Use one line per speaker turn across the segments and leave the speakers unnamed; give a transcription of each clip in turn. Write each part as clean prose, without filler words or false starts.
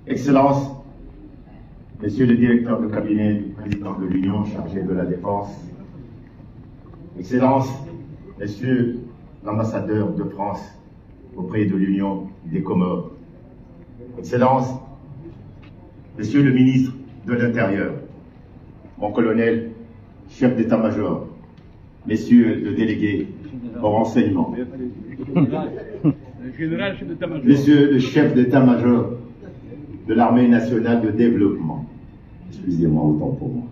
Excellences, Monsieur le directeur de cabinet du président de l'Union chargé de la Défense, Excellences, Monsieur l'ambassadeur de France auprès de l'Union des Comores, Excellences, Monsieur le ministre de l'Intérieur, mon colonel, chef d'état-major, Messieurs le délégué au renseignement, Monsieur le chef d'état-major de l'Armée nationale de développement, excusez-moi autant pour moi,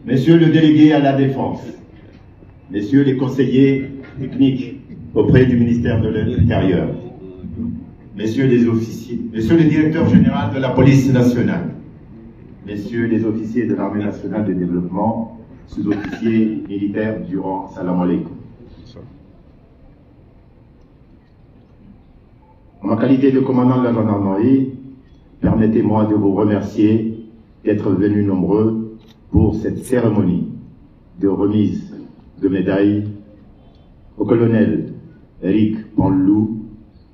Messieurs le délégué à la défense, Messieurs les conseillers techniques auprès du ministère de l'Intérieur, Messieurs les officiers, Monsieur le directeur général de la police nationale, Messieurs les officiers de l'Armée nationale de développement, sous-officiers militaires durant Salam alaikum. En ma qualité de commandant de la gendarmerie, permettez-moi de vous remercier d'être venus nombreux pour cette cérémonie de remise de médaille au colonel Eric Panlou,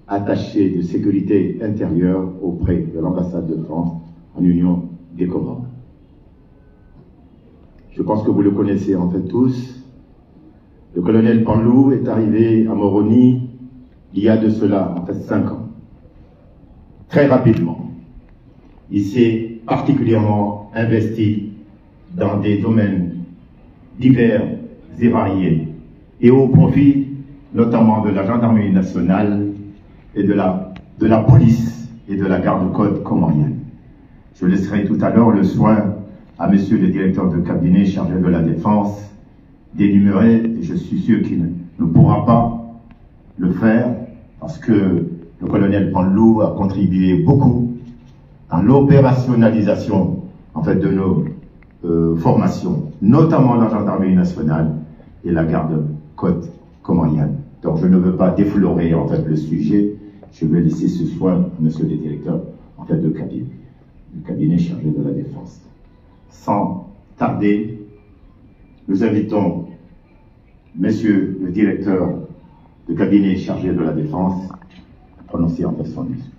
attaché de sécurité intérieure auprès de l'ambassade de France en Union des Comores. Je pense que vous le connaissez en fait tous. Le colonel Panlou est arrivé à Moroni il y a de cela en fait 5 ans. Très rapidement, il s'est particulièrement investi dans des domaines divers et variés et au profit notamment de la gendarmerie nationale et de la police et de la garde-côte comorienne. Je laisserai tout à l'heure le soin à Monsieur le directeur de cabinet chargé de la défense d'énumérer, et je suis sûr qu'il ne pourra pas le faire, parce que le colonel Panlou a contribué beaucoup à l'opérationnalisation en fait, de nos formations, notamment la gendarmerie nationale et la garde-côte comorienne. Donc je ne veux pas déflorer en fait, le sujet, je vais laisser ce soin à Monsieur le directeur en fait, de cabinet, du cabinet chargé de la défense. Sans tarder, nous invitons Monsieur le directeur de cabinet chargé de la défense à prononcer en fait son discours.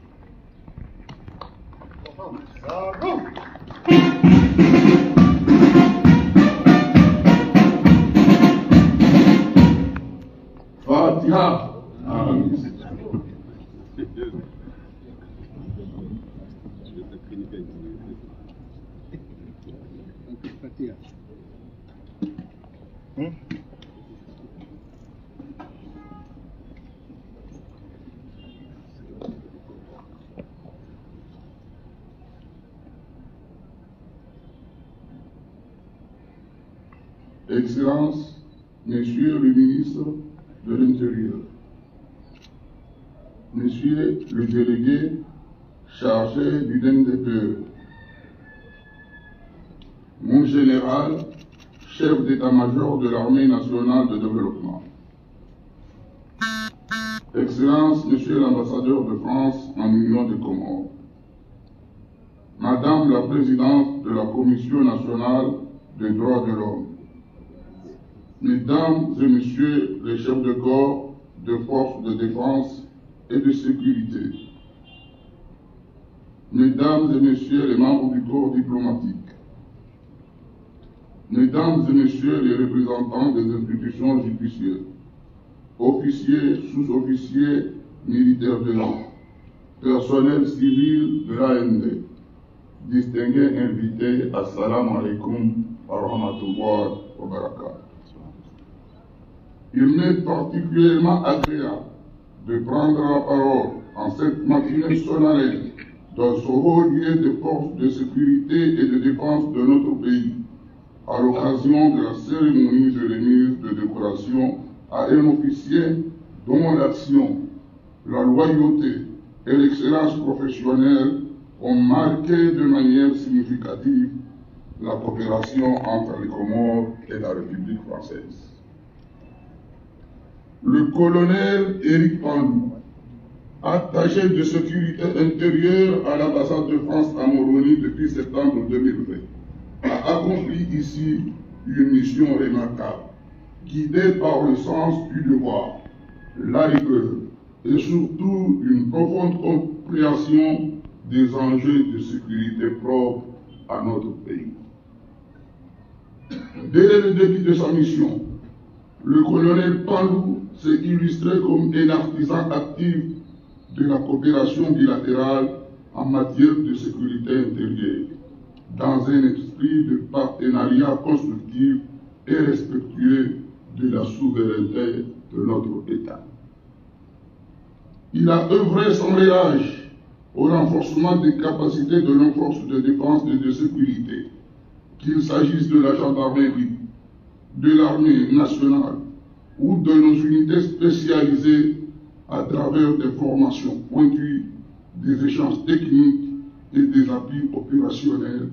Fatiha. Excellences, Monsieur le ministre de l'Intérieur, Monsieur le délégué chargé du DNDPE, mon général, chef d'état-major de l'Armée nationale de développement, Excellences, Monsieur l'ambassadeur de France en Union des Comores, Madame la présidente de la Commission nationale des droits de l'homme, Mesdames et Messieurs les chefs de corps de forces de défense et de sécurité, Mesdames et Messieurs les membres du corps diplomatique, Mesdames et Messieurs les représentants des institutions judiciaires, officiers, sous-officiers, militaires de l'ordre, personnel civil de l'AND, distingués invités, assalamu alaikum wa rahmatullahi wa barakatuh. Il m'est particulièrement agréable de prendre la parole en cette matinée solennelle dans ce haut lieu de forces de sécurité et de défense de notre pays, à l'occasion de la cérémonie de remise de décoration à un officier dont l'action, la loyauté et l'excellence professionnelle ont marqué de manière significative la coopération entre les Comores et la République française. Le colonel Eric Panlou, attaché de sécurité intérieure à l'ambassade de France à Moroni depuis septembre 2020, a accompli ici une mission remarquable, guidée par le sens du devoir, la rigueur et surtout une profonde compréhension des enjeux de sécurité propres à notre pays. Dès le début de sa mission, le colonel Panlou s'est illustré comme un artisan actif de la coopération bilatérale en matière de sécurité intérieure, dans un esprit de partenariat constructif et respectueux de la souveraineté de notre État. Il a œuvré sans relâche au renforcement des capacités de nos forces de défense et de sécurité, qu'il s'agisse de la gendarmerie, de l'armée nationale ou de nos unités spécialisées à travers des formations pointues, des échanges techniques et des appuis opérationnels.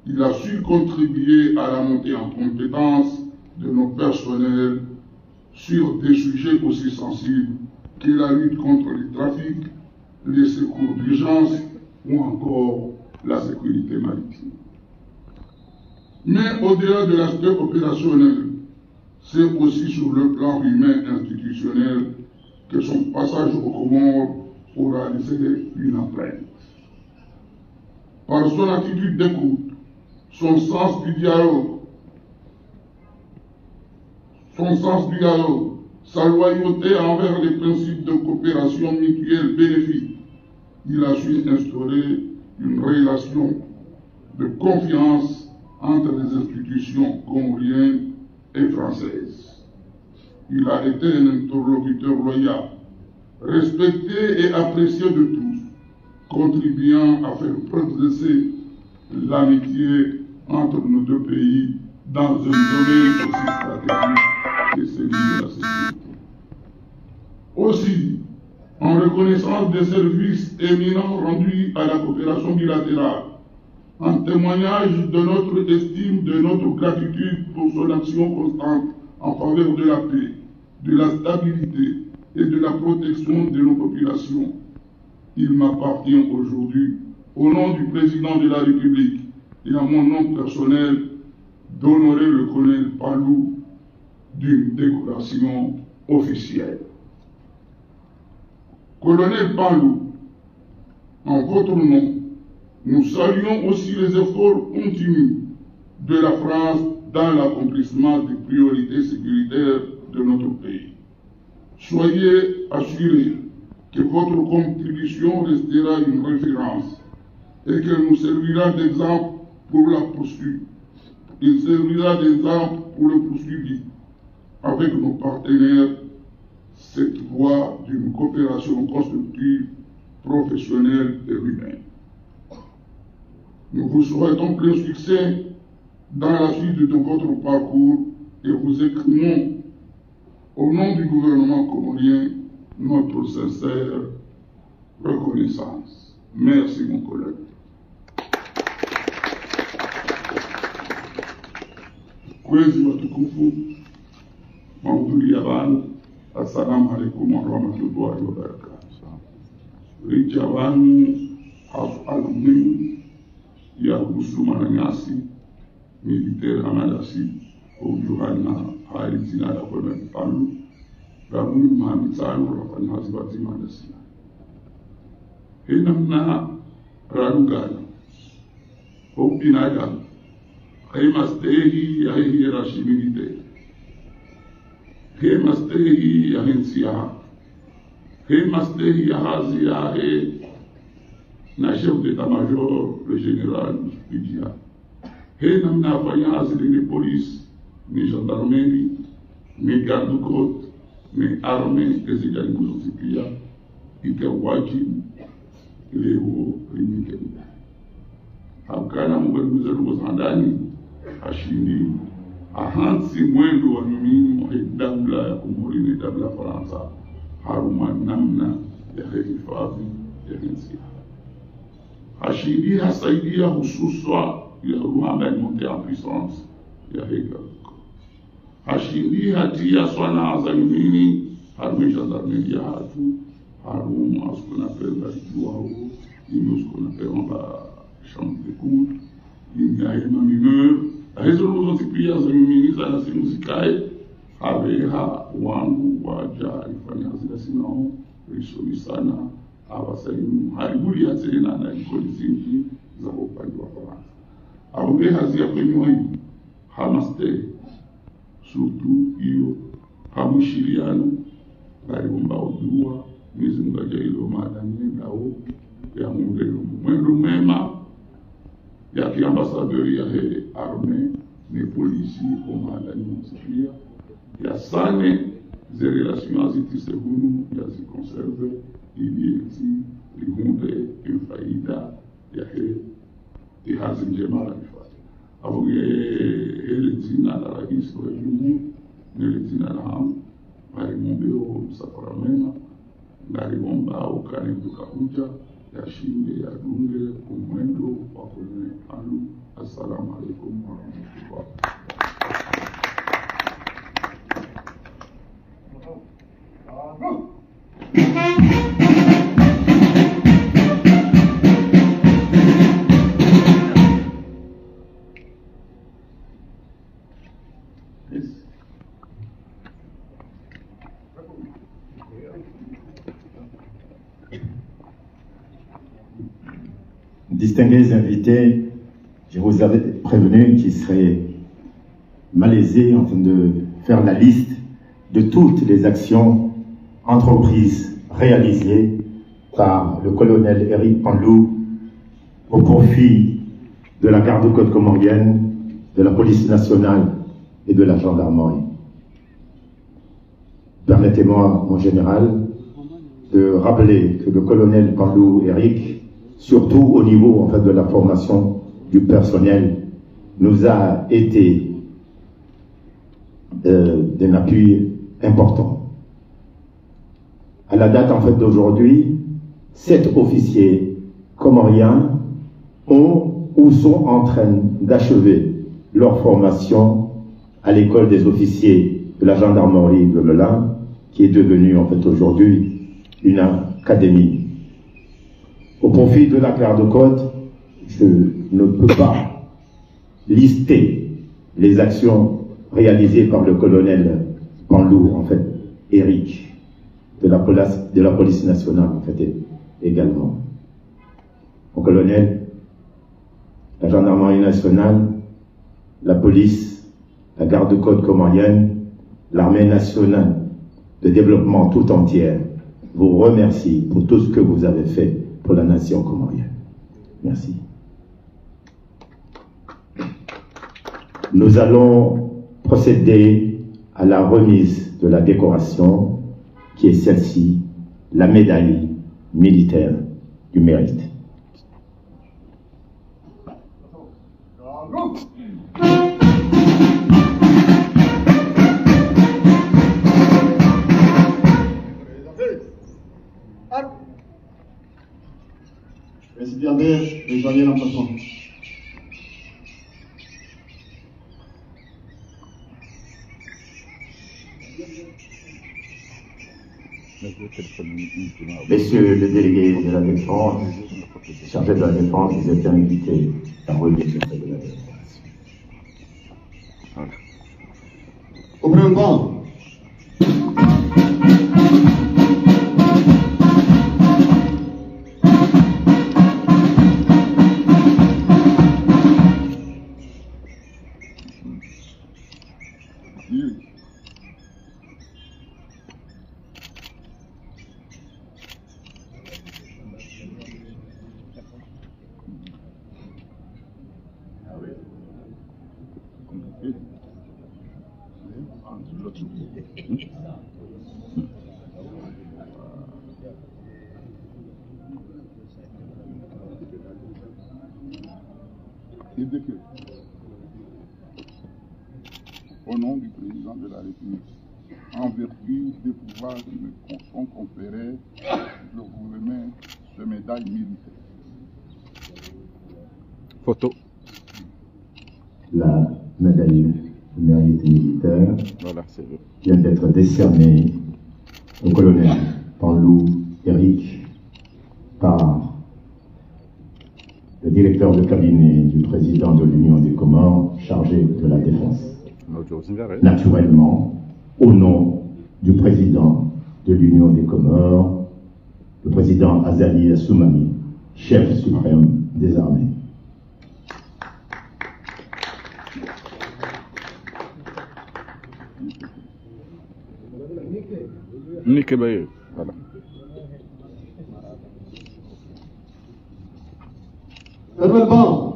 Il a su contribuer à la montée en compétence de nos personnels sur des sujets aussi sensibles que la lutte contre les trafics, les secours d'urgence ou encore la sécurité maritime. Mais au-delà de l'aspect opérationnel, c'est aussi sur le plan humain institutionnel que son passage aux Comores aura laissé une empreinte. Par son attitude d'écoute, son sens du dialogue, sa loyauté envers les principes de coopération mutuelle bénéfique, il a su instaurer une relation de confiance entre les institutions comoriennes et françaises. Il a été un interlocuteur loyal, respecté et apprécié de tous, contribuant à faire progresser l'amitié entre nos deux pays dans un domaine aussi stratégique que celui de la sécurité. Aussi, en reconnaissance des services éminents rendus à la coopération bilatérale, en témoignage de notre estime, de notre gratitude pour son action constante en faveur de la paix, de la stabilité et de la protection de nos populations, il m'appartient aujourd'hui, au nom du président de la République et à mon nom personnel, d'honorer le colonel Panlou d'une décoration officielle. Colonel Panlou, en votre nom, nous saluons aussi les efforts continus de la France dans l'accomplissement des priorités sécuritaires de notre pays. Soyez assurés que votre contribution restera une référence et qu'elle nous servira d'exemple pour la poursuite. Il servira d'exemple pour le poursuivi avec nos partenaires cette voie d'une coopération constructive, professionnelle et humaine. Nous vous souhaitons plein succès dans la suite de votre parcours et vous exprimons au nom du gouvernement comorien notre sincère reconnaissance. Merci mon collègue. Kwezi watukufu, mahudhuria bantu, assalamu alaikum warahmatullahi wabarakatuh. Richa bantu alumni ya kusuma nyasi militaire amadasi ojuhana hali zina la kwa Panlou Ramuni Mahamitano rafanya hazibati madasi henamna rarugana hopinaga hemastehi ya hierarchie militaire hemastehi ya hensia hemastehi ya hazi ya na chef d'état-major, le général Pidia. Et nous n'avons pas de police, ni gendarmerie, ni garde-côte, ni armée des égaliments de il y a wajib, les hauts limités. Hakana mwenguza luzandani, ashini, ahansi mwendo wa mimi, dabla ya Komori, dabla Faransa, haruma namna ya hifadhi ya hensia. Hashidi hasaidia hususwa ya Rwanda monter en puissance ya Hega. Hashidi hatia swana azamini harme gendarmerie ya hatu haruma ce qu'on appelle la Jouao, ce qu'on appelle la chambre d'écoute, il y a une mineur. Hizo luzo tipia zamini za nasi musikae haveha wangu waja ifanya zile sinao risoni sana abasalimu haribuli atena na polisi nchi za upande wa Faransa aonge hazia kwenye hamaste surtout hiyo hamushiriano bari mbao dua mizinga jailo madani ndao ya mundelo mwendo mema ya kiambasadori ya he arme ne polisi o madani msifia ya sane ze relations azitise hunu ya zi conserve iliyeti lihunde infaida ya he ihazi njema la nifati avuge hele zina la rais wa jumu nele zina la hamu marimumbeo msafara mema ngarimomba ukane dukahuja ya shinde ya dunge kumwendo wa kwenye alu. Assalamu alaikum warahmatullahi.
Distingués invités, je vous avais prévenu qu'il serait malaisé en train de faire la liste de toutes les actions entreprises réalisées par le colonel Éric Panlou au profit de la garde-côte comorienne, de la police nationale et de la gendarmerie. Permettez-moi, mon général, de rappeler que le colonel Panlou Éric, surtout au niveau en fait, de la formation du personnel, nous a été d'un appui important. À la date en fait d'aujourd'hui, 7 officiers comoriens ont ou sont en train d'achever leur formation à l'école des officiers de la gendarmerie de Melun, qui est devenue en fait aujourd'hui une académie. Au profit de la garde-côte, je ne peux pas lister les actions réalisées par le colonel Panlou, en fait, Éric, de la police nationale, en fait, également. Au colonel, la gendarmerie nationale, la police, la garde-côte comorienne, l'armée nationale de développement tout entière vous remercie pour tout ce que vous avez fait pour la nation comorienne. Merci. Nous allons procéder à la remise de la décoration, qui est celle-ci, la médaille militaire du mérite.
Récipiendaire de joyeux l'emplacement.
Messieurs les délégués de la défense, chargés de la défense, vous êtes invités à relier le fait de la défense.
Au premier banc.
Au nom du président de la République, en vertu des pouvoirs qui me sont conférés, je vous remets ce médaille militaire.
Photo.
La médaille de mérite militaire
Voilà,
vient d'être décernée au colonel Panlou Éric par le directeur de cabinet du président de l'Union des Comores chargé de la défense. Naturellement, au nom du président de l'Union des Comores, le président Azali Assoumani, chef suprême des armées.
Voilà.
Federal bank.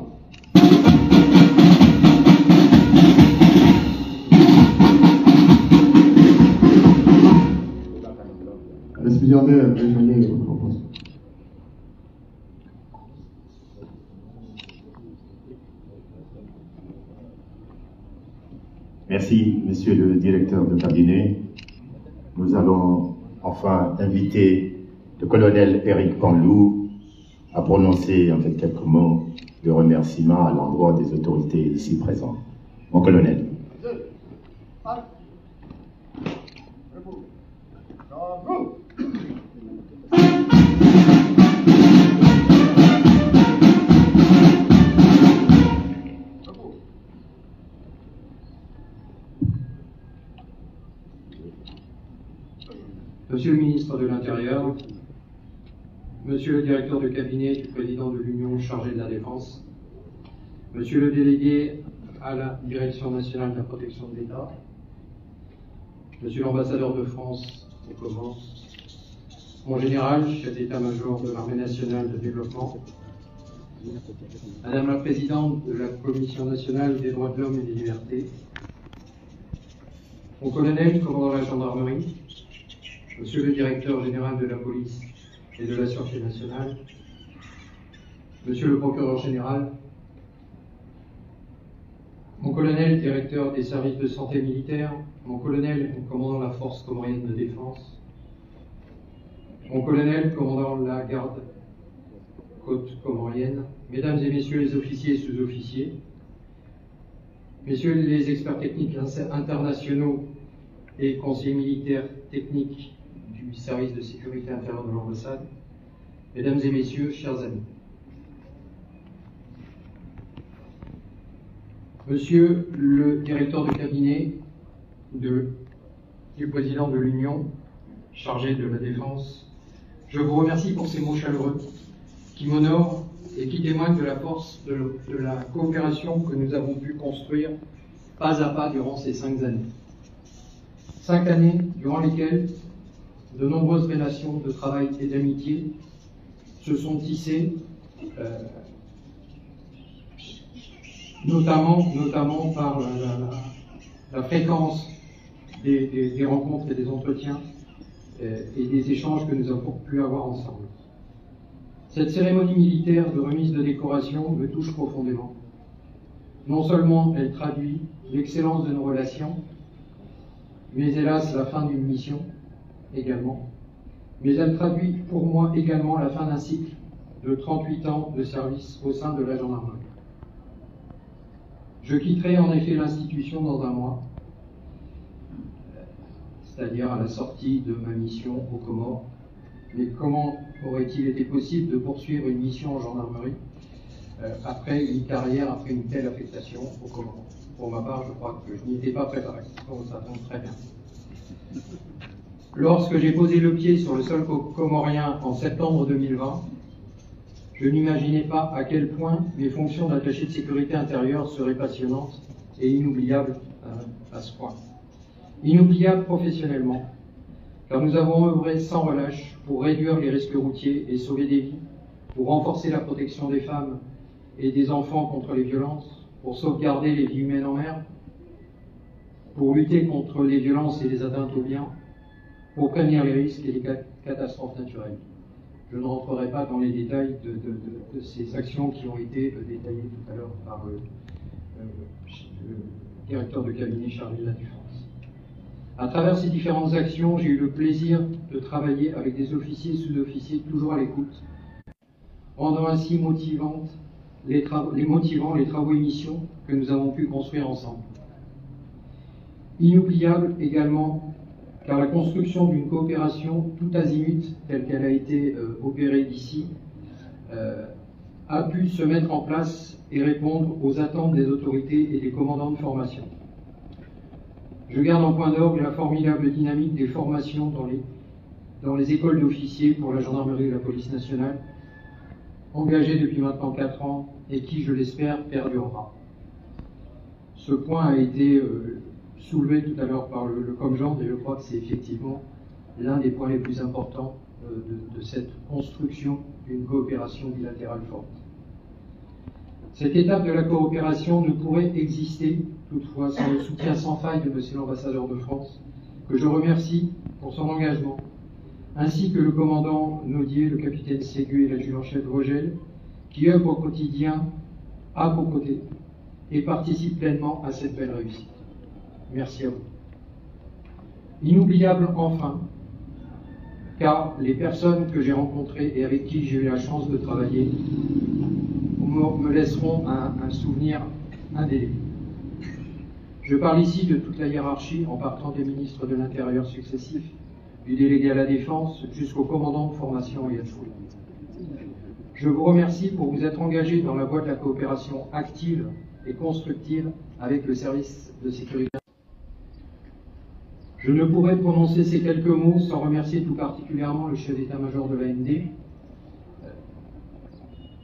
Despedido de
Merci, monsieur le directeur de cabinet. Nous allons enfin inviter le colonel Éric Panlou à prononcer en fait quelques mots de remerciement à l'endroit des autorités ici présentes. Mon colonel.
Monsieur le ministre de l'Intérieur, Monsieur le directeur de cabinet du président de l'Union chargé de la Défense, Monsieur le délégué à la Direction nationale de la protection de l'État, Monsieur l'ambassadeur de France au Comores, mon général, chef d'état-major de l'Armée nationale de développement, Madame la présidente de la Commission nationale des droits de l'homme et des libertés, mon colonel, commandant la gendarmerie, Monsieur le directeur général de la police et de la sûreté nationale, Monsieur le procureur général, mon colonel, directeur des services de santé militaire, mon colonel, commandant la force comorienne de défense, mon colonel, commandant la garde côte comorienne, mesdames et messieurs les officiers et sous-officiers, messieurs les experts techniques internationaux et conseillers militaires techniques du service de sécurité intérieure de l'ambassade, mesdames et messieurs, chers amis. Monsieur le directeur de cabinet du président de l'Union, chargé de la Défense, je vous remercie pour ces mots chaleureux qui m'honorent et qui témoignent de la force de la coopération que nous avons pu construire pas à pas durant ces 5 années. 5 années durant lesquelles de nombreuses relations de travail et d'amitié se sont tissées, notamment par la fréquence des rencontres et des entretiens et des échanges que nous avons pu avoir ensemble. Cette cérémonie militaire de remise de décoration me touche profondément. Non seulement elle traduit l'excellence de nos relations, mais hélas la fin d'une mission également, mais elle traduit pour moi également la fin d'un cycle de 38 ans de service au sein de la gendarmerie. Je quitterai en effet l'institution dans un mois, c'est-à-dire à la sortie de ma mission aux Comores. Mais comment aurait-il été possible de poursuivre une mission en gendarmerie après une carrière, après une telle affectation aux Comores? Pour ma part, je crois que je n'y étais pas préparé, donc ça tombe très bien. Lorsque j'ai posé le pied sur le sol comorien en septembre 2020, je n'imaginais pas à quel point mes fonctions d'attaché de sécurité intérieure seraient passionnantes et inoubliables à ce point. Inoubliables professionnellement, car nous avons œuvré sans relâche pour réduire les risques routiers et sauver des vies, pour renforcer la protection des femmes et des enfants contre les violences, pour sauvegarder les vies humaines en mer, pour lutter contre les violences et les atteintes aux biens, pour prévenir les risques et les catastrophes naturelles. Je ne rentrerai pas dans les détails de ces actions qui ont été détaillées tout à l'heure par le directeur de cabinet chargé de la Défense. À travers ces différentes actions, j'ai eu le plaisir de travailler avec des officiers et sous-officiers toujours à l'écoute, rendant ainsi motivant les travaux et missions que nous avons pu construire ensemble. Inoubliable également, car la construction d'une coopération tout azimut, telle qu'elle a été opérée d'ici, a pu se mettre en place et répondre aux attentes des autorités et des commandants de formation. Je garde en point d'orgue la formidable dynamique des formations dans les écoles d'officiers pour la gendarmerie et la police nationale, engagé depuis maintenant 4 ans et qui, je l'espère, perdurera. Ce point a été soulevé tout à l'heure par le Comgendre et je crois que c'est effectivement l'un des points les plus importants de cette construction d'une coopération bilatérale forte. Cette étape de la coopération ne pourrait exister toutefois sans le soutien sans faille de Monsieur l'ambassadeur de France, que je remercie pour son engagement, ainsi que le commandant Naudier, le capitaine Ségu et l'adjudant-chef Vogel, qui œuvrent au quotidien à vos côtés et participent pleinement à cette belle réussite. Merci à vous. Inoubliable enfin, car les personnes que j'ai rencontrées et avec qui j'ai eu la chance de travailler me laisseront un souvenir indélébile. Je parle ici de toute la hiérarchie, en partant des ministres de l'Intérieur successifs, du délégué à la Défense jusqu'au commandant de formation et adjoint. Je vous remercie pour vous être engagé dans la voie de la coopération active et constructive avec le service de sécurité. Je ne pourrais prononcer ces quelques mots sans remercier tout particulièrement le chef d'état-major de l'AND,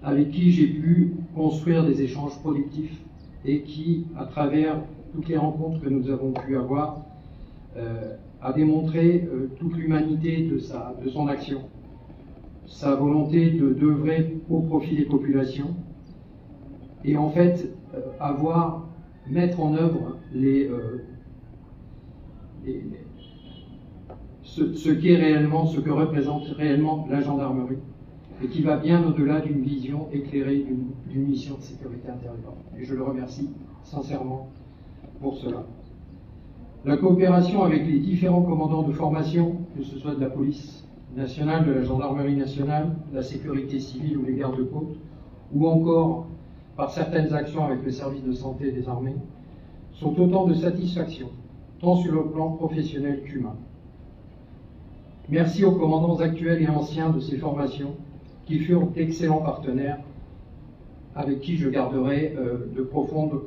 avec qui j'ai pu construire des échanges productifs et qui, à travers toutes les rencontres que nous avons pu avoir, a démontré toute l'humanité de son action, sa volonté d'œuvrer au profit des populations et en fait mettre en œuvre ce qu'est réellement, ce que représente réellement la gendarmerie et qui va bien au-delà d'une vision éclairée d'une mission de sécurité intérieure. Et je le remercie sincèrement pour cela. La coopération avec les différents commandants de formation, que ce soit de la police nationale, de la gendarmerie nationale, de la sécurité civile ou les gardes-côtes, ou encore par certaines actions avec le service de santé des armées, sont autant de satisfactions, tant sur le plan professionnel qu'humain. Merci aux commandants actuels et anciens de ces formations, qui furent d'excellents partenaires, avec qui je garderai de profondes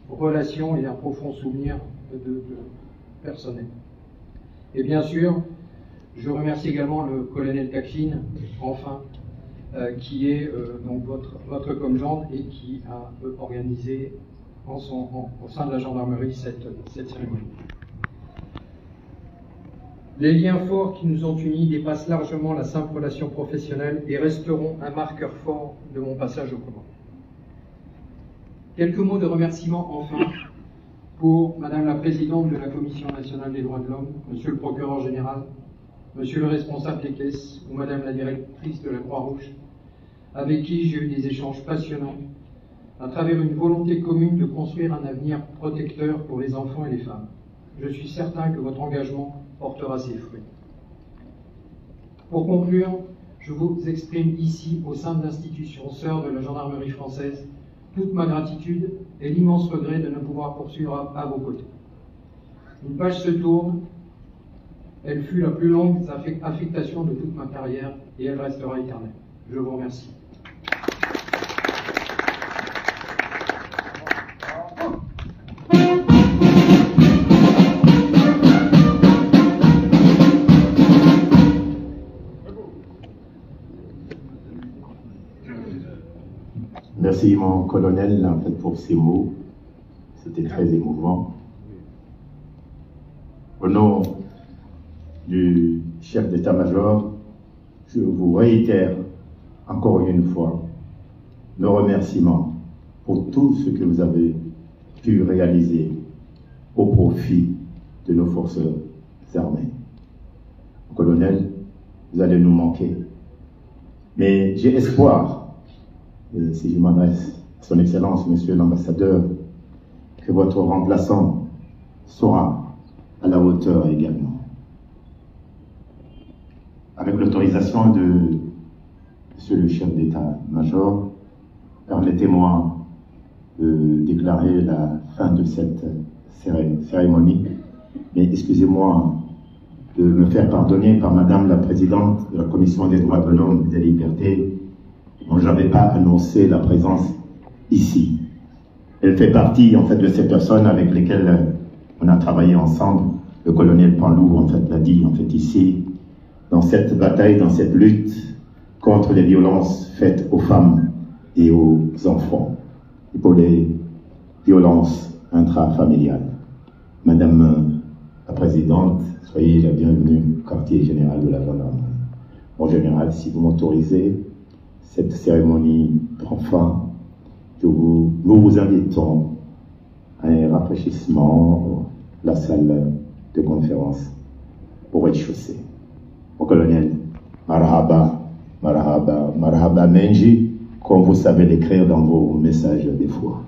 relations et un profond souvenir personnel. Et bien sûr, je remercie également le colonel Takfin, enfin, qui est donc votre Comgendre et qui a organisé au sein de la gendarmerie cette cérémonie. Les liens forts qui nous ont unis dépassent largement la simple relation professionnelle et resteront un marqueur fort de mon passage au commandement. Quelques mots de remerciement enfin pour Madame la Présidente de la Commission nationale des droits de l'homme, Monsieur le Procureur général, Monsieur le responsable des caisses ou Madame la Directrice de la Croix-Rouge, avec qui j'ai eu des échanges passionnants à travers une volonté commune de construire un avenir protecteur pour les enfants et les femmes. Je suis certain que votre engagement portera ses fruits. Pour conclure, je vous exprime ici, au sein de l'institution sœur de la gendarmerie française, toute ma gratitude et l'immense regret de ne pouvoir poursuivre à vos côtés. Une page se tourne, elle fut la plus longue affectation de toute ma carrière et elle restera éternelle. Je vous remercie.
Merci mon colonel en fait, pour ces mots, c'était très émouvant. Au nom du chef d'état-major, je vous réitère encore une fois nos remerciements pour tout ce que vous avez pu réaliser au profit de nos forces armées. Colonel, vous allez nous manquer, mais j'ai espoir. Et si je m'adresse à son Excellence, Monsieur l'Ambassadeur, que votre remplaçant sera à la hauteur également. Avec l'autorisation de Monsieur le chef d'état-major, permettez-moi de déclarer la fin de cette cérémonie, mais excusez-moi de me faire pardonner par Madame la Présidente de la Commission des droits de l'homme et des libertés, dont je n'avais pas annoncé la présence ici. Elle fait partie en fait de ces personnes avec lesquelles on a travaillé ensemble. Le colonel Panlou en fait l'a dit en fait ici. dans cette bataille, dans cette lutte contre les violences faites aux femmes et aux enfants, et pour les violences intrafamiliales. Madame la Présidente, soyez la bienvenue au quartier général de la gendarmerie. En général, si vous m'autorisez, cette cérémonie prend fin. Nous vous invitons à un rafraîchissement, la salle de conférence au rez-de-chaussée. Au colonel, marhaba, marhaba, marhaba Menji, comme vous savez l'écrire dans vos messages des fois.